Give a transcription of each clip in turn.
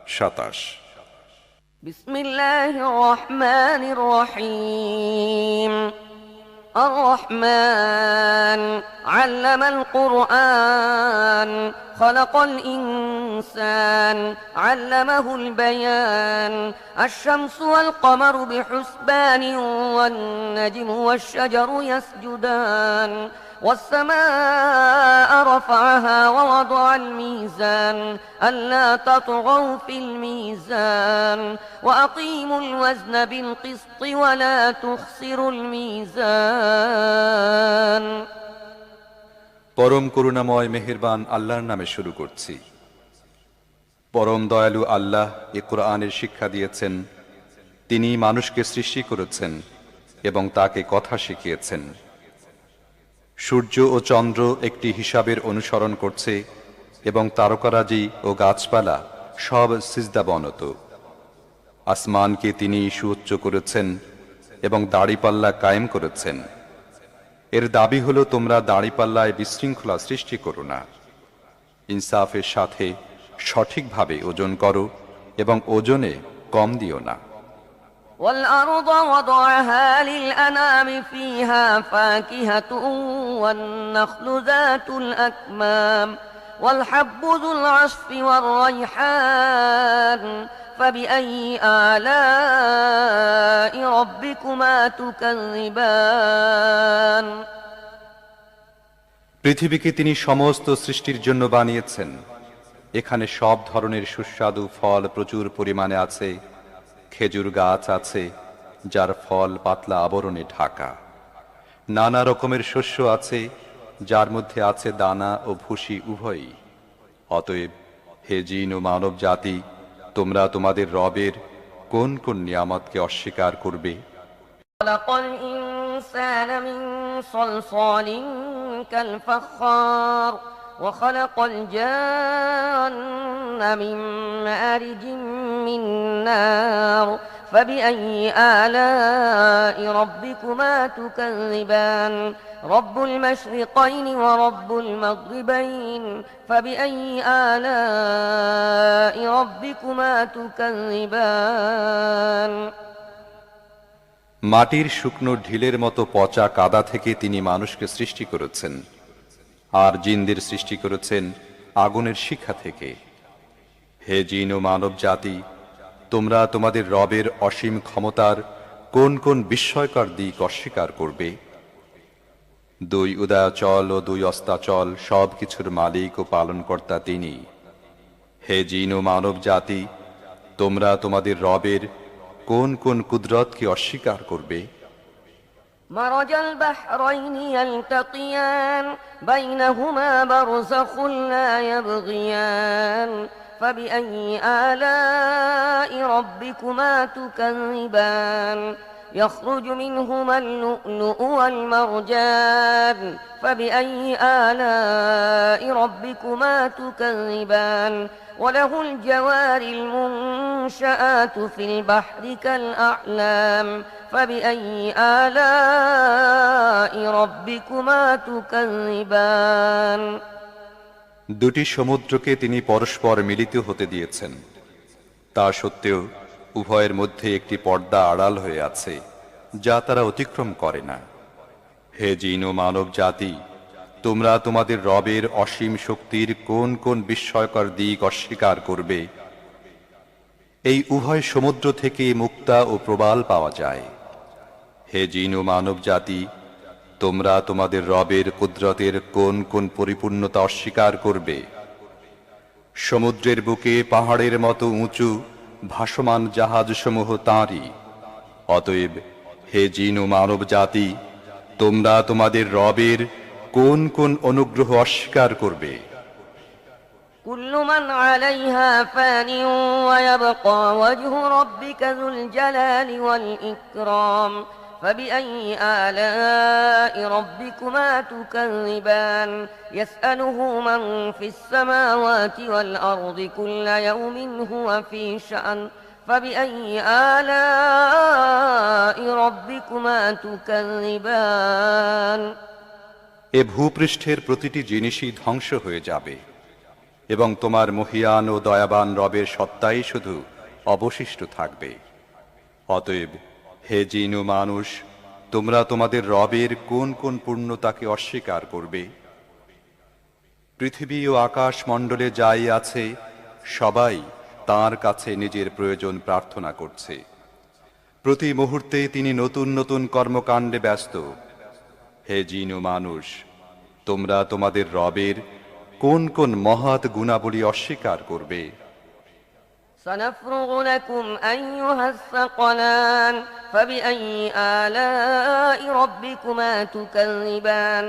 27। বিসমিল্লাহির রহমানির রহিম। الرحمن علم القرآن خلق الإنسان علمه البيان الشمس والقمر بحسبان والنجم والشجر يسجدان والسماء رفعها ووضع الميزان ألا تطغوا في الميزان وأقيموا الوزن بالقسط ولا تخسروا الميزان। পরম করুণাময় মেহেরবান আল্লাহর নামে শুরু করছি। পরম দয়ালু আল্লাহ এ কোরআনের শিক্ষা দিয়েছেন। তিনি মানুষকে সৃষ্টি করেছেন এবং তাকে কথা শিখিয়েছেন। সূর্য ও চন্দ্র একটি হিসাবের অনুসরণ করছে এবং তারকারাজি ও গাছপালা সব সিজদাবনত। আসমানকে তিনি সুউচ্চ করেছেন এবং দাড়িপাল্লা কায়েম করেছেন। এর দাবি হলো, তোমরা দাড়িপাল্লায় বিশৃঙ্খলা সৃষ্টি করো না, ইনসাফের সাথে সঠিকভাবে ওজন করো এবং ওজনে কম দিও না। والأرض وضعها للأنام فيها فاكهة والنخل ذات الأكمام والحب ذو العصف والريحان فبأي آلاء ربكما تكذبان। পৃথিবীকে তিনি সমস্ত সৃষ্টির জন্য বানিয়েছেন। এখানে সব ধরনের সুস্বাদু ফল প্রচুর পরিমাণে আছে। খেজুর গাছ আছে যার ফল পাতলা আবরণে ঢাকা। নানা রকমের শস্য আছে যার মধ্যে আছে দানা ও ভুসি উভয়ই। অতএব হে জিন ও মানব জাতি, তোমরা তোমাদের রবের কোন কোন নিয়ামতকে অস্বীকার করবে? خلق الإنسان من صلصال كالفخار وخلق الجن من مارج من نار فبأي آلاء ربكما تكذبان رب المشرقين ورب المغربين فبأي آلاء ربكما تكذبان। মাটির শুকনো ঢিলের মতো পচা কাদা থেকে তিনি মানুষকে সৃষ্টি করেছেন, আর জিনদের সৃষ্টি করেছেন আগুনের শিখা থেকে। হে জিন ও মানব জাতি, তোমরা তোমাদের রবের অসীম ক্ষমতার কোন কোন বিস্ময়কর দিক অস্বীকার করবে? দুই উদয়াচল ও দুই অস্তাচল সব কিছুর মালিক ও পালনকর্তা তিনি। হে জিন ও মানব জাতি, তোমরা তোমাদের রবের কোন কোন কুদরতকে অস্বীকার করবে? مرج البحرين يلتقيان بينهما برزخ لا يبغيان فبأي آلاء ربكما تكذبان يخرج منهما اللؤلؤ والمرجان فبأي آلاء ربكما تكذبان وله الجوار المنشآت في البحر كالأعلام فبأي آلاء ربكما تكذبان। দুটি সমুদ্রকে তিনি পরস্পর মিলিত হতে দিয়েছেন, তা সত্ত্বেও উভয়ের মধ্যে একটি পর্দা আড়াল হয়ে আছে যা তারা অতিক্রম করে না। হে জিন ও মানব জাতি, তোমরা তোমাদের রবের অসীম শক্তির কোন কোন বিস্ময়কর দিক অস্বীকার করবে? এই উভয় সমুদ্র থেকে মুক্তা ও প্রবাল পাওয়া যায়। হে জিন ও মানব জাতি, তোমরা তোমাদের রবের কুদরতের কোন কোন পরিপূর্ণতা অস্বীকার করবে? সমুদ্রের বুকে পাহাড়ের মতো উঁচু ভাসমান জাহাজসমূহ তাঁরই। অতএব হে জিন ও মানব জাতি, তোমরা তোমাদের রবের কোন কোন অনুগ্রহ অস্বীকার করবে? كل من عليها فان ويبقى وجه ربك ذو الجلال والإكرام فبأي آلاء ربكما تكذبان يسأله من في السماوات والأرض كل يوم هو في شأن فبأي آلاء ربكما تكذبان। এ ভূপৃষ্ঠের প্রতিটি জিনিসই ধ্বংস হয়ে যাবে, এবং তোমার মহিয়ান ও দয়াবান রবের সত্তাই শুধু অবশিষ্ট থাকবে। অতএব হে জিন ও মানুষ, তোমরা তোমাদের রবের কোন কোন পূর্ণতাকে অস্বীকার করবে? পৃথিবী ও আকাশ মণ্ডলে যাই আছে সবাই তাঁর কাছে নিজের প্রয়োজন প্রার্থনা করছে। প্রতি মুহূর্তে তিনি নতুন নতুন কর্মকাণ্ডে ব্যস্ত। হে জিন ও মানুষ, তোমরা তোমাদের রবের কোন কোন মহৎ গুণাবলী অস্বীকার করবে? سنفرغ لكم أيها الثقلان فبأي آلاء ربكما تكذبان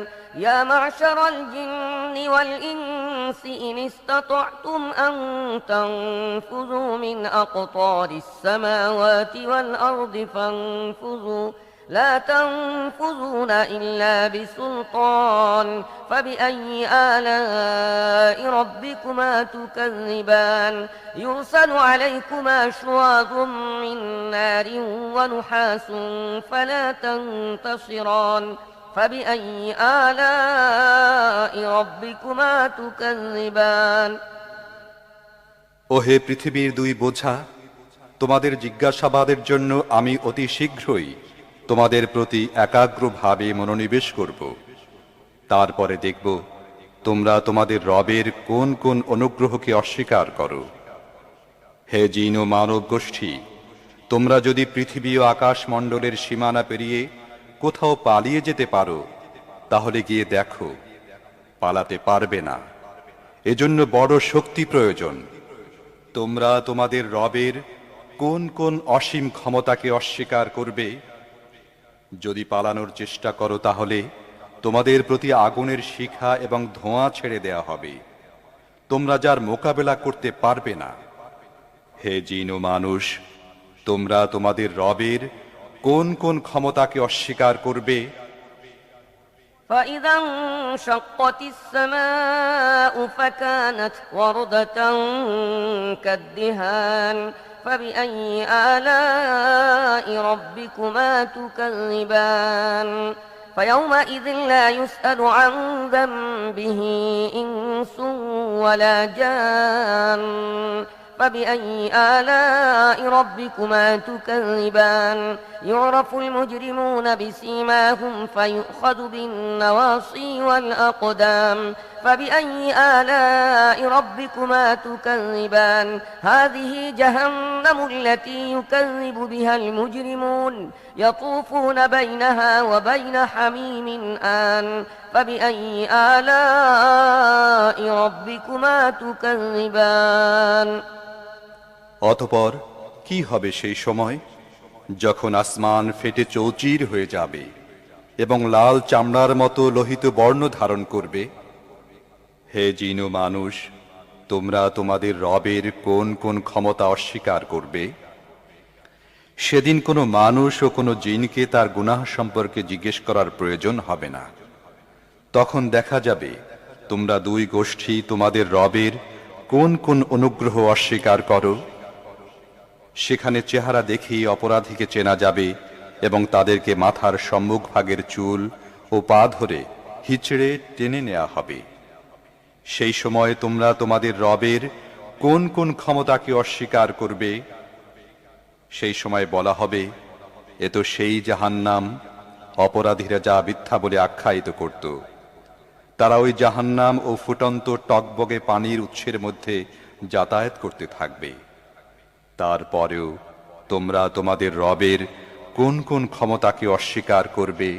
يا معشر الجن والإنس إن استطعتم أن تنفذوا من أقطار السماوات والأرض فانفذوا لا تنفذون إلا بسلطان فبأي آلاء ربكما تكذبان يرسل عليكما شواظ من نار ونحاس فلا تنتصران فبأي آلاء ربكما تكذبان ওহে পৃথিবীর দুই বোঝা, তোমাদের জিজ্ঞাসাবাদের জন্য আমি অতি শীঘ্রই তোমাদের প্রতি একাগ্রভাবে মনোনিবেশ করব। তারপরে দেখব তোমরা তোমাদের রবের কোন কোন অনুগ্রহকে অস্বীকার করো। হে জিন ও মানব গোষ্ঠী, তোমরা যদি পৃথিবী ও আকাশ মণ্ডলের সীমানা পেরিয়ে কোথাও পালিয়ে যেতে পারো, তাহলে গিয়ে দেখো, পালাতে পারবে না। এজন্য বড় শক্তি প্রয়োজন। তোমরা তোমাদের রবের কোন কোন অসীম ক্ষমতাকে অস্বীকার করবে? যদি পালানোর চেষ্টা করো তাহলে তোমাদের প্রতি আগুনের শিখা এবং ধোঁয়া ছেড়ে দেয়া হবে। তোমরা যার মোকাবেলা করতে পারবে না। হে জিন ও মানুষ, তোমরা তোমাদের রবের কোন কোন ক্ষমতাকে অস্বীকার করবে? فإذا انشقت السماء فكانت وردة كالدهان فبأي آلاء ربكما تكذبان فيومئذ لا يسأل عن ذنبه إنس ولا جان فبأي آلاء ربكما تكذبان يعرف المجرمون بسيماهم فيؤخذ بالنواصي والأقدام فبأي آلاء ربكما تكذبان هذه جهنم التي يكذب بها المجرمون يطوفون بينها وبين حميم آن فبأي آلاء ربكما تكذبان অতঃপর কি হবে সেই সময় যখন আসমান ফেটে চৌচির হয়ে যাবে এবং লাল চামড়ার মতো লোহিত বর্ণ ধারণ করবে? হে জিন ও মানুষ, তোমরা তোমাদের রবের কোন কোন ক্ষমতা অস্বীকার করবে? সেদিন কোনো মানুষ ও কোনো জিনকে তার গুনাহ সম্পর্কে জিজ্ঞেস করার প্রয়োজন হবে না। তখন দেখা যাবে তোমরা দুই গোষ্ঠী তোমাদের রবের কোন কোন অনুগ্রহ অস্বীকার করো। সেখানে চেহারা দেখেই অপরাধীকে চেনা যাবে এবং তাদেরকে মাথার সম্মুখ ভাগের চুল ও পা ধরে হিচড়ে টেনে নেওয়া হবে। সেই সময় তোমরা তোমাদের রবের কোন কোন ক্ষমতাকে অস্বীকার করবে? সেই সময় বলা হবে, এ তো সেই জাহান্নাম অপরাধীরা যা মিথ্যা বলে আখ্যায়িত করত। তারা ওই জাহান্নাম ও ফুটন্ত টকবগে পানির উৎসের মধ্যে যাতায়াত করতে থাকবে। তারপরেও তোমরা তোমাদের রবের কোন কোন ক্ষমতাকে অস্বীকার করবে?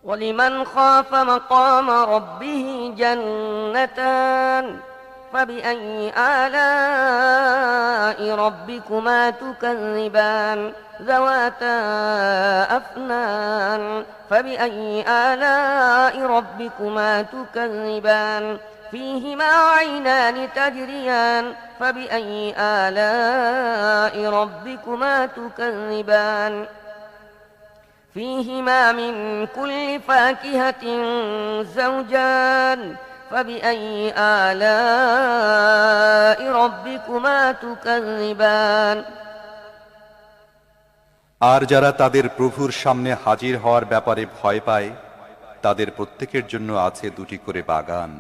ولمن خاف مقام ربه جنتان فبأي آلاء ربكما تكذبان ذواتا أفنان فبأي آلاء ربكما تكذبان فيهما عينان تجريان فبأي آلاء ربكما تكذبان فيهما من كل فاكهة زوجان فبأي آلاء ربكما تكذبان আর যারা তাদের প্রভুর সামনে হাজির হওয়ার ব্যাপারে ভয় পায়, তাদের প্রত্যেকের জন্য আছে দুটি করে বাগান।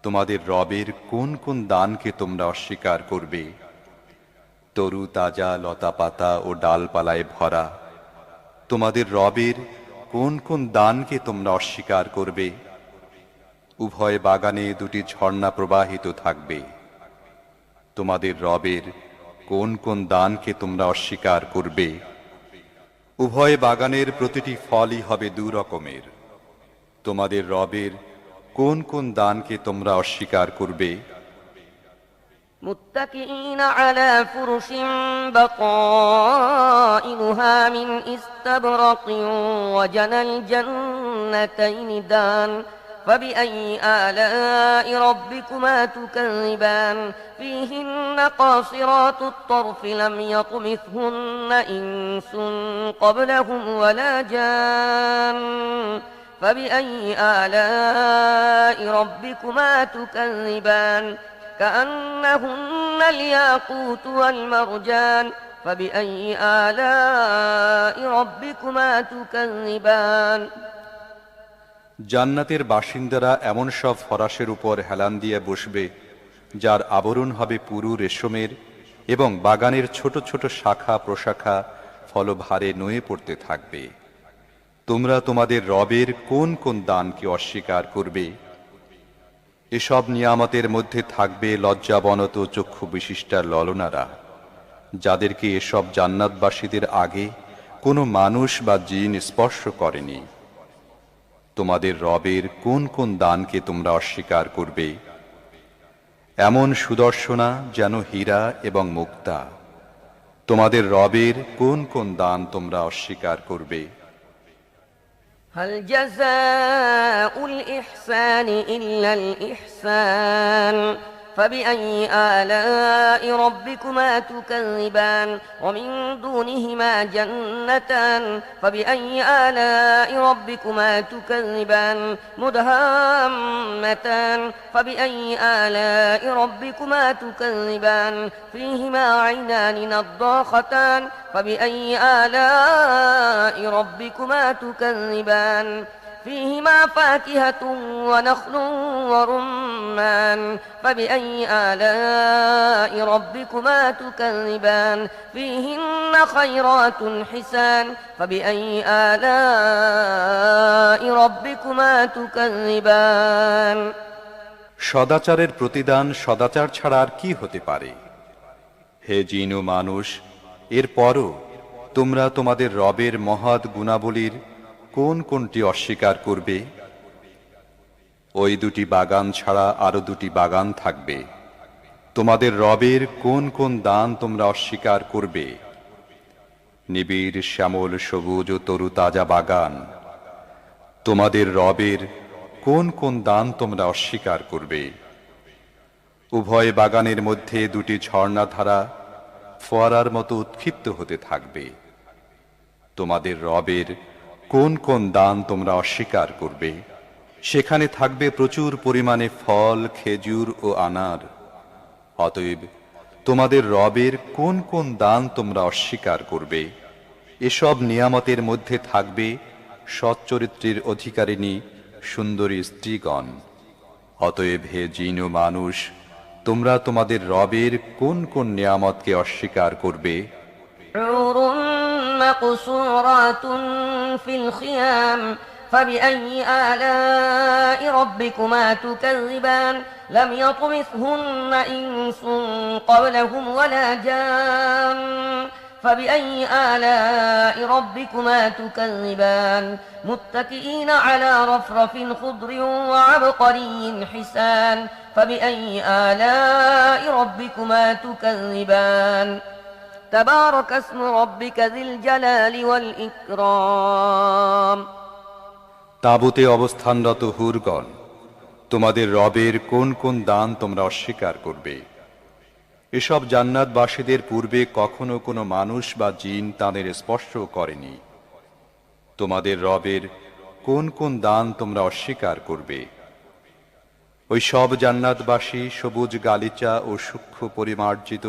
তোমাদের রবের কোন কোন দানকে তোমরা অস্বীকার করবে? তরু তাজা লতাপাতা ও ডালপালায় ভরা তোমাদের রবের কোন কোন দানকে তোমরা অস্বীকার করবে? উভয় বাগানে দুটি ঝর্ণা প্রবাহিত থাকবে। তোমাদের রবের কোন কোন দানকে তোমরা অস্বীকার করবে? উভয় বাগানের প্রতিটি ফলই হবে দুরকমের। তোমাদের রবের কোন কোন দানকে তোমরা অস্বীকার করবে? متكئين على فرش بطائنها من استبرق وجنى الجنتين دان فبأي آلاء ربكما تكذبان فيهن قاصرات الطرف لم يطمثهن إنس قبلهم ولا جان فبأي آلاء ربكما تكذبان كأنهن الياقوت والمرجان فبأي آلاء ربكما تكذبان জান্নাতের বাসিন্দারা এমন সব ফরাশের উপর হেলান দিয়ে বসবে যার আবরণ হবে পুরু রেশমের, এবং বাগানের ছোট ছোট শাখা প্রশাখা ফলভারে নুয়ে পড়তে থাকবে। তোমরা তোমাদের রবের কোন কোন দানকে অস্বীকার করবে? এসব নিয়ামতের মধ্যে থাকবে লজ্জাবনত চক্ষু বিশিষ্টা ললনারা, যাদেরকে এসব জান্নাতবাসীদের আগে কোনো মানুষ বা জিন স্পর্শ করেনি। তোমাদের রবের কোন কোন দানকে তোমরা অস্বীকার করবে? এমন সুদর্শনা যেন হীরা এবং মুক্তা। তোমাদের রবের কোন কোন দান তোমরা অস্বীকার করবে? هل جزاء الإحسان إلا الإحسان فبأي آلاء ربكما تكذبان ومن دونهما جنتان فبأي آلاء ربكما تكذبان مدهامتان فبأي آلاء ربكما تكذبان فيهما عينان نضاختان فبأي آلاء ربكما تكذبان فيهما فاكهة ونخل ورمان فبأي آلاء ربكما تكذبان فيهن خيرات حسان فبأي آلاء ربكما تكذبان সদাচারের প্রতিদান সদাচার ছাড়া আর কি হতে পারে? হে জিন ও মানুষ, এরপরও তোমরা তোমাদের রবের মহৎ গুণাবলীর কোন কোনটি অস্বীকার করবে? ওই দুটি বাগান ছাড়া আরো দুটি বাগান থাকবে। তোমাদের রবের কোন কোন দান তোমরা অস্বীকার করবে? নিবিড় শ্যামল সবুজ ও তরু তাজা বাগান। তোমাদের রবের কোন কোন দান তোমরা অস্বীকার করবে? উভয় বাগানের মধ্যে দুটি ঝর্ণাধারা ফোয়ারার মতো উৎক্ষিপ্ত হতে থাকবে। তোমাদের রবের কোন কোন দান তোমরা অস্বীকার করবে? সেখানে থাকবে প্রচুর পরিমাণে ফল, খেজুর ও আনার। অতএব তোমাদের রবের কোন কোন দান তোমরা অস্বীকার করবে? এসব নিয়ামতের মধ্যে থাকবে সচ্চরিত্রের অধিকারিণী সুন্দরী স্ত্রীগণ। অতএব হে জিন ও মানুষ, তোমরা তোমাদের রবের কোন কোন নিয়ামতকে অস্বীকার করবে? حور مقصورات في الخيام فبأي آلاء ربكما تكذبان لم يطمثهن إنس قبلهم ولا جان فبأي آلاء ربكما تكذبان متكئين على رفرف خضر وعبقري حسان فبأي آلاء ربكما تكذبان تبارك اسم ربك ذي الجلال والإكرام তাঁবুতে অবস্থানরত হুরগণ, তোমাদের রবের কোন কোন দান তোমরা অস্বীকার করবে? এসব জান্নাতবাসীদের পূর্বে কখনো কোনো মানুষ বা জিন তাদের স্পর্শ করেনি। তোমাদের রবের কোন কোন দান তোমরা অস্বীকার করবে? ওই সব জান্নাতবাসী সবুজ গালিচা ও সূক্ষ্ম পরিমার্জিত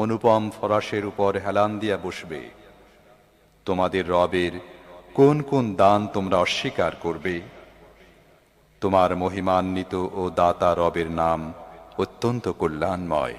অনুপম ফরাশের উপর হেলান দিয়া বসবে। তোমাদের রবের কোন কোন দান তোমরা অস্বীকার করবে? তোমার মহিমান্বিত ও দাতা রবের নাম অত্যন্ত কল্যাণময়।